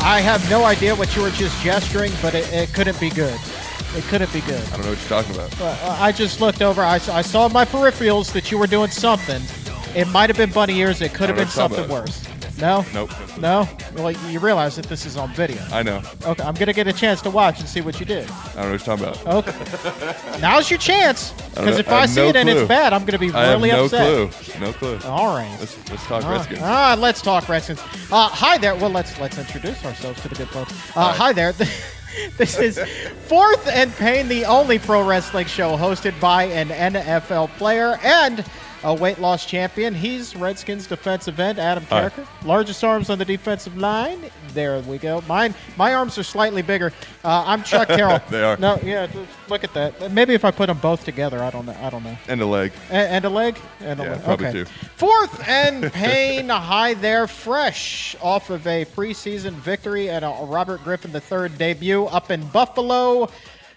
I have no idea what you were just gesturing, but it couldn't be good. It couldn't be good. I don't know what you're talking about. I just looked over. I saw in my peripherals that you were doing something. It might have been bunny ears. It could have been something worse. No? Nope. No? Well, you realize that this is on video. I know. Okay, I'm going to get a chance to watch and see what you did. I don't know what you're talking about. Okay. Now's your chance. Because if I see it and it's bad, I'm going to be really upset. I have no clue. All right. Let's talk Redskins. Let's talk Redskins. Hi there. Well, let's introduce ourselves to the good folks. Hi there. This is Fourth and Pain, the only pro wrestling show hosted by an NFL player and a weight loss champion. He's Redskins defensive end, Adam Carriker. Largest arms on the defensive line. There we go. My arms are slightly bigger. I'm Chuck Carroll. They are. No, yeah, look at that. Maybe if I put them both together, I don't know. And a leg. And a leg? And a leg. Probably okay. two. Fourth and Pain, hi there, fresh off of a preseason victory and a Robert Griffin III debut up in Buffalo.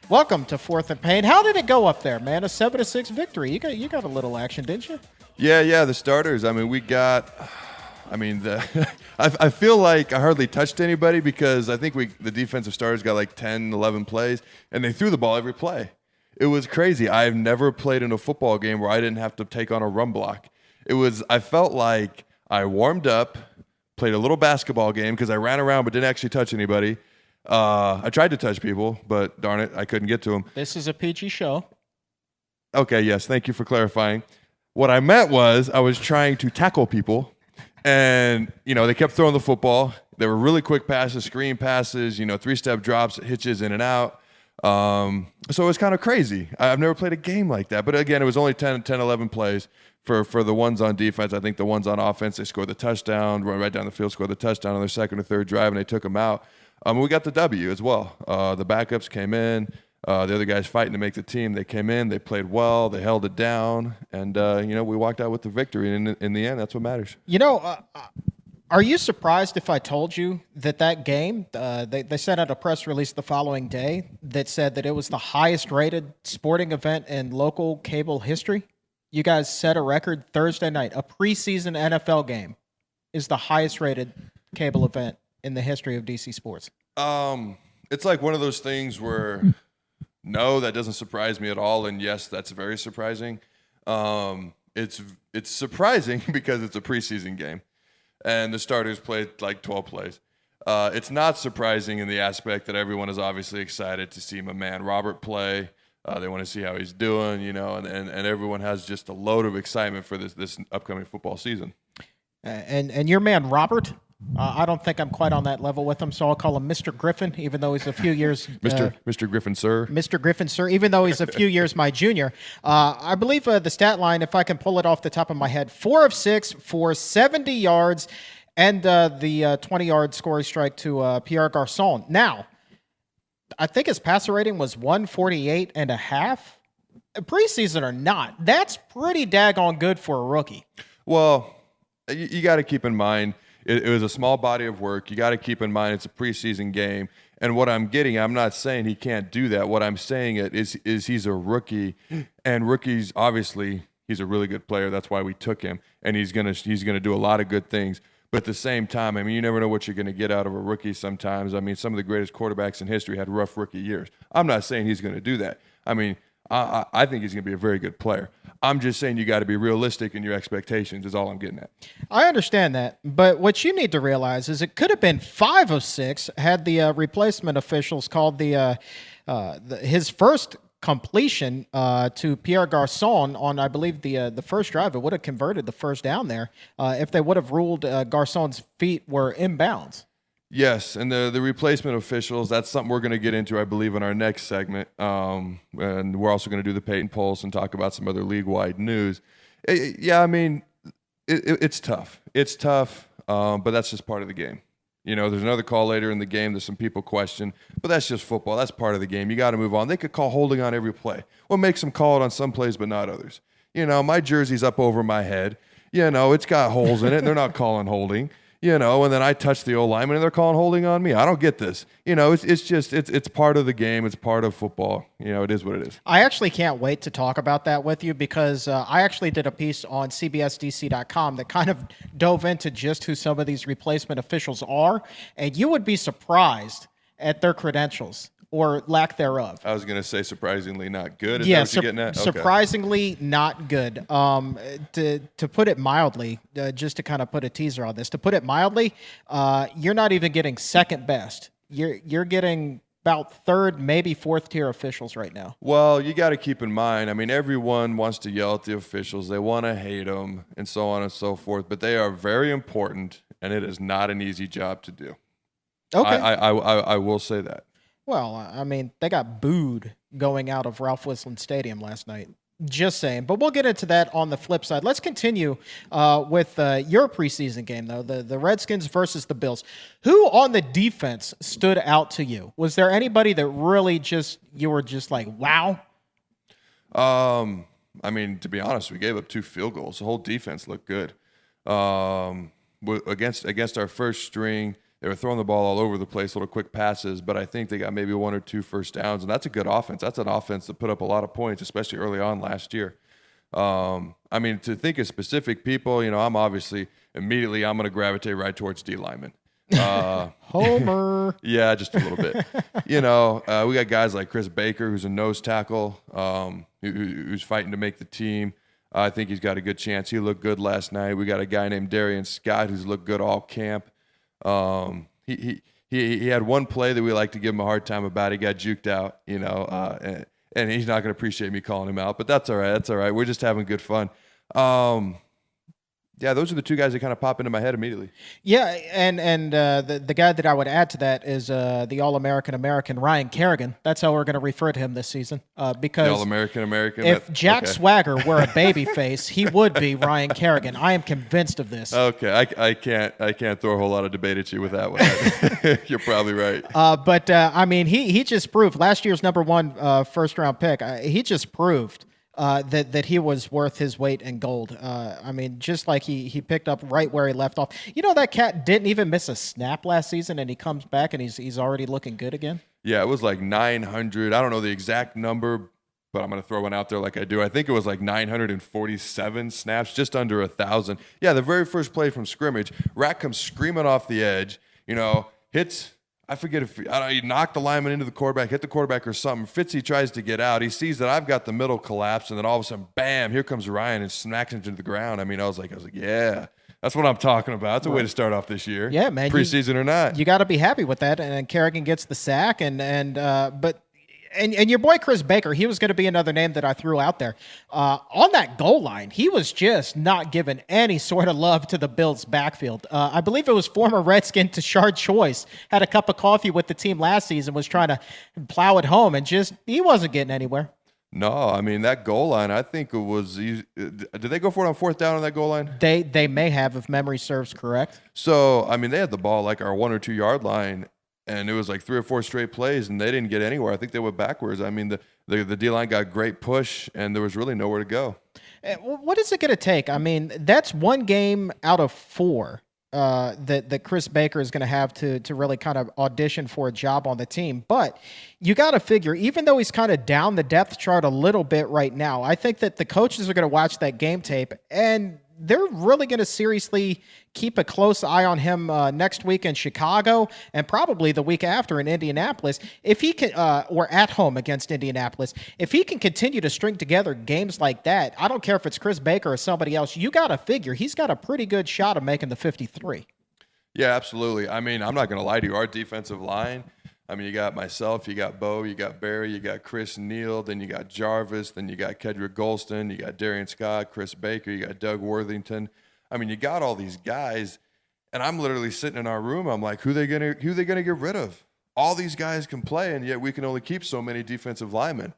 Welcome to Fourth and Pain. How did it go up there, man? A 7-6 victory. You got a little action, didn't you? Yeah. The starters. I mean, I feel like I hardly touched anybody because I think the defensive starters got like 10, 11 plays, and they threw the ball every play. It was crazy. I've never played in a football game where I didn't have to take on a run block. I felt like I warmed up, played a little basketball game because I ran around but didn't actually touch anybody. I tried to touch people, but darn it, I couldn't get to them. This is a PG show. Okay, yes, thank you for clarifying. What I meant was I was trying to tackle people, and, they kept throwing the football. They were really quick passes, screen passes, three-step drops, hitches in and out. So it was kind of crazy. I've never played a game like that. But, again, it was only 10, 11 plays for the ones on defense. I think the ones on offense, they scored the touchdown, run right down the field, scored the touchdown on their second or third drive, and they took them out. We got the W as well. The backups came in. The other guys fighting to make the team, they came in. They played well. They held it down. And, we walked out with the victory. And in the end, that's what matters. Are you surprised if I told you that game, they sent out a press release the following day that said that it was the highest rated sporting event in local cable history? You guys set a record Thursday night. A preseason NFL game is the highest rated cable event in the history of DC sports. It's like one of those things where no, that doesn't surprise me at all, and yes, that's very surprising. It's surprising because it's a preseason game and the starters played like 12 plays. It's not surprising in the aspect that everyone is obviously excited to see my man Robert play. They want to see how he's doing, and everyone has just a load of excitement for this upcoming football season. And your man Robert, I don't think I'm quite on that level with him, so I'll call him Mr. Griffin, even though he's a few years... Mr. Griffin, sir. Mr. Griffin, sir, even though he's a few years my junior. I believe the stat line, if I can pull it off the top of my head, 4 of 6 for 70 yards and the 20-yard scoring strike to Pierre Garçon. Now, I think his passer rating was 148.5. Preseason or not, that's pretty daggone good for a rookie. Well, you got to keep in mind, it was a small body of work. You got to keep in mind it's a preseason game. And what I'm not saying he can't do that. What I'm saying is he's a rookie, and rookies, obviously, he's a really good player. That's why we took him, and he's gonna do a lot of good things. But at the same time, you never know what you're going to get out of a rookie sometimes. Some of the greatest quarterbacks in history had rough rookie years. I'm not saying he's going to do that. I think he's going to be a very good player. I'm just saying you got to be realistic in your expectations is all I'm getting at. I understand that, but what you need to realize is it could have been 5 of 6 had the replacement officials called his first completion to Pierre Garçon on, I believe, the first drive. It would have converted the first down there if they would have ruled Garçon's feet were inbounds. Yes, and the replacement officials, that's something we're going to get into, I believe, in our next segment. And we're also going to do the Peyton Pulse and talk about some other league-wide news. It's tough. It's tough, but that's just part of the game. There's another call later in the game. There's some people question, but that's just football. That's part of the game. You got to move on. They could call holding on every play. What makes them call it on some plays but not others? My jersey's up over my head. It's got holes in it, and they're not calling holding. And then I touch the old lineman and they're calling holding on me. I don't get this. It's part of the game. It's part of football. It is what it is. I actually can't wait to talk about that with you because I actually did a piece on CBSDC.com that kind of dove into just who some of these replacement officials are, and you would be surprised at their credentials or lack thereof. I was going to say surprisingly not good. Is that what you're getting at? Okay. Surprisingly not good. To put it mildly, just to kind of put a teaser on this, to put it mildly, you're not even getting second best. You're getting about third, maybe fourth tier officials right now. Well, you got to keep in mind, everyone wants to yell at the officials. They want to hate them and so on and so forth, but they are very important, and it is not an easy job to do. Okay. I will say that. Well, they got booed going out of Ralph Wilson Stadium last night. Just saying. But we'll get into that on the flip side. Let's continue with your preseason game, though, the Redskins versus the Bills. Who on the defense stood out to you? Was there anybody that really you were just like, wow? To be honest, we gave up 2 field goals. The whole defense looked good. Against our first string, they were throwing the ball all over the place, little quick passes, but I think they got maybe 1 or 2 first downs, and that's a good offense. That's an offense that put up a lot of points, especially early on last year. To think of specific people, I'm obviously immediately I'm going to gravitate right towards D linemen. Homer. Yeah, just a little bit. We got guys like Chris Baker, who's a nose tackle, who's fighting to make the team. I think he's got a good chance. He looked good last night. We got a guy named Darian Scott who's looked good all camp. He had one play that we like to give him a hard time about. He got juked out, and he's not going to appreciate me calling him out, but that's all right. That's all right. We're just having good fun. Yeah, those are the 2 guys that kind of pop into my head immediately. Yeah, and the guy that I would add to that is the All-American Ryan Kerrigan. That's how we're going to refer to him this season. Because the All-American. If Jack Swagger were a baby face, he would be Ryan Kerrigan. I am convinced of this. Okay, I can't throw a whole lot of debate at you with that one. You're probably right. But he just proved last year's number 1 first-round pick. He just proved that he was worth his weight in gold. Just like he picked up right where he left off. That cat didn't even miss a snap last season, and he comes back and he's already looking good again. Yeah, it was like 900. I don't know the exact number, but I'm going to throw one out there like I do. I think it was like 947 snaps, just under 1,000. Yeah, the very first play from scrimmage, Rat comes screaming off the edge, hits. I forget if he knocked the lineman into the quarterback, hit the quarterback or something. Fitzy tries to get out. He sees that I've got the middle collapse, and then all of a sudden, bam, here comes Ryan and smacks him to the ground. I was like, yeah, that's what I'm talking about. That's a way to start off this year. Yeah, man. Preseason or not. You got to be happy with that. And Kerrigan gets the sack, but your boy Chris Baker, he was going to be another name that I threw out there. On that goal line, he was just not giving any sort of love to the Bills' backfield. I believe it was former Redskin Tashard Choice, had a cup of coffee with the team last season, was trying to plow it home, and he wasn't getting anywhere. No, that goal line, I think it was – did they go for it on 4th down on that goal line? They may have, if memory serves correct. So, they had the ball like our 1 or 2 yard line, and it was like 3 or 4 straight plays, and they didn't get anywhere. I think they went backwards. The D-line got great push, and there was really nowhere to go. What is it going to take? That's 1 game out of 4 that Chris Baker is going to have to really kind of audition for a job on the team. But you got to figure, even though he's kind of down the depth chart a little bit right now, I think that the coaches are going to watch that game tape, and they're really going to seriously keep a close eye on him next week in Chicago and probably the week after in Indianapolis. If he can, or at home against Indianapolis, if he can continue to string together games like that, I don't care if it's Chris Baker or somebody else, you got to figure he's got a pretty good shot of making the 53. Yeah, absolutely. I'm not going to lie to you. Our defensive line, you got myself, you got Bo, you got Barry, you got Chris Neal, then you got Jarvis, then you got Kedrick Golston, you got Darian Scott, Chris Baker, you got Doug Worthington. You got all these guys, and I'm literally sitting in our room. I'm like, who they gonna get rid of? All these guys can play, and yet we can only keep so many defensive linemen.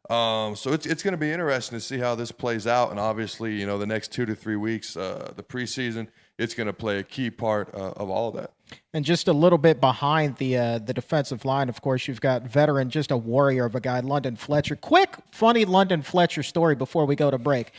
So it's going to be interesting to see how this plays out, and obviously, the next 2 to 3 weeks, the preseason, it's going to play a key part of all of that. And just a little bit behind the defensive line, of course, you've got veteran, just a warrior of a guy, London Fletcher. Quick, funny London Fletcher story before we go to break.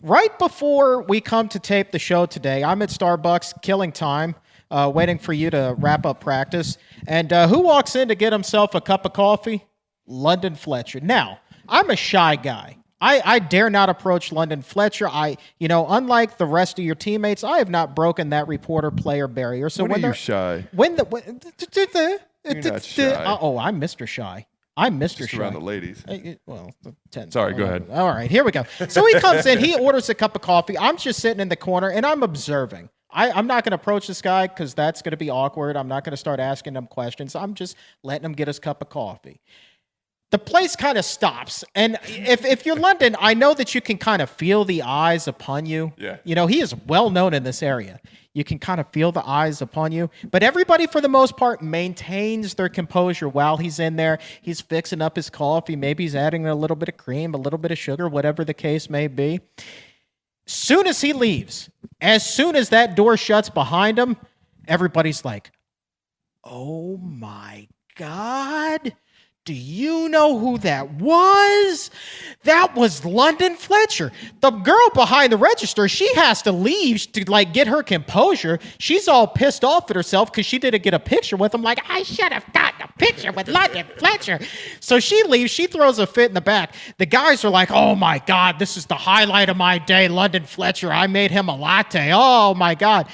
Right before we come to tape the show today, I'm at Starbucks, killing time. waiting for you to wrap up practice. And who walks in to get himself a cup of coffee? London Fletcher. Now, I'm a shy guy. I dare not approach London Fletcher. Unlike the rest of your teammates, I have not broken that reporter-player barrier. So when are you shy? You're not shy. I'm Mr. Shy. I'm Mr. Just Shy. around the ladies. Sorry, go ahead. All right, here we go. So he comes in, he orders a cup of coffee. I'm just sitting in the corner, and I'm observing. I'm not going to approach this guy because that's going to be awkward. I'm not going to start asking him questions. I'm just letting him get his cup of coffee. The place kind of stops. And if you're London, I know that you can kind of feel the eyes upon you. Yeah. He is well known in this area. You can kind of feel the eyes upon you. But everybody, for the most part, maintains their composure while he's in there. He's fixing up his coffee. Maybe he's adding a little bit of cream, a little bit of sugar, whatever the case may be. Soon as he leaves, as soon as that door shuts behind him, everybody's like, oh my God. Do you know who that was? That was London Fletcher. The girl behind the register, she has to leave to get her composure. She's all pissed off at herself because she didn't get a picture with him. Like, I should have gotten a picture with London Fletcher. So she leaves. She throws a fit in the back. The guys are like, oh my God, this is the highlight of my day. London Fletcher, I made him a latte. Oh my God.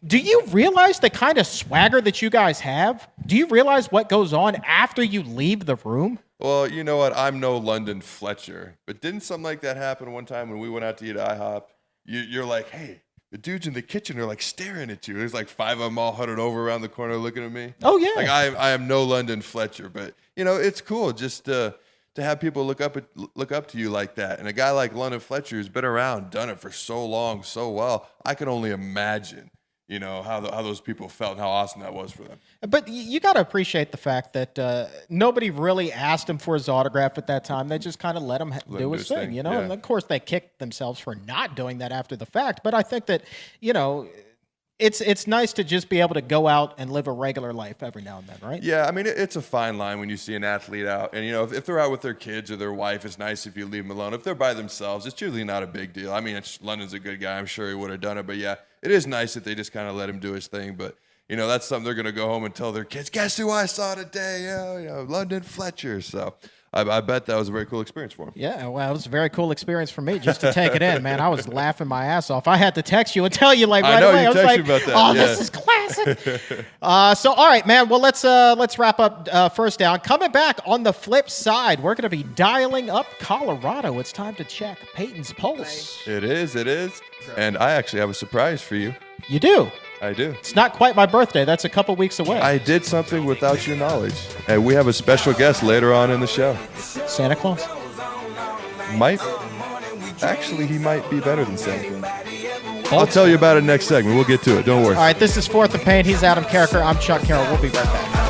Do you realize the kind of swagger that you guys have? Do you realize what goes on after you leave the room? Well, you know what? I'm no London Fletcher, but didn't something like that happen one time when we went out to eat IHOP? You're like, hey, the dudes in the kitchen are staring at you. There's 5 of them all huddled over around the corner looking at me. Oh yeah. I am no London Fletcher, but it's cool just to have people look up to you like that. And a guy like London Fletcher who's been around, done it for so long, so well, I can only imagine. How those people felt and how awesome that was for them. But you got to appreciate the fact that nobody really asked him for his autograph at that time. They just kind of let him do his thing, Yeah. And of course they kicked themselves for not doing that after the fact. But I think that, it's nice to just be able to go out and live a regular life every now and then, right? Yeah, I mean, it's a fine line when you see an athlete out. And, if they're out with their kids or their wife, it's nice if you leave them alone. If they're by themselves, it's usually not a big deal. I mean, London's a good guy. I'm sure he would have done it. But, yeah, it is nice that they just kind of let him do his thing. But, that's something they're going to go home and tell their kids, guess who I saw today? London Fletcher. So I bet that was a very cool experience for him. Yeah, well, it was a very cool experience for me just to take it in, man. I was laughing my ass off. I had to text you and tell you right away. I was like, about that. This is classic. So, all right, man. Well, let's wrap up first down. Coming back on the flip side, we're going to be dialing up Colorado. It's time to check Peyton's pulse. It is. And I actually have a surprise for you. You do? I do. It's not quite my birthday. That's a couple weeks away. I did something without your knowledge. And we have a special guest later on in the show. Santa Claus? Actually, he might be better than Santa Claus. I'll tell you about it next segment. We'll get to it. Don't worry. All right, this is Fourth and Pain. He's Adam Carriker. I'm Chuck Carroll. We'll be right back.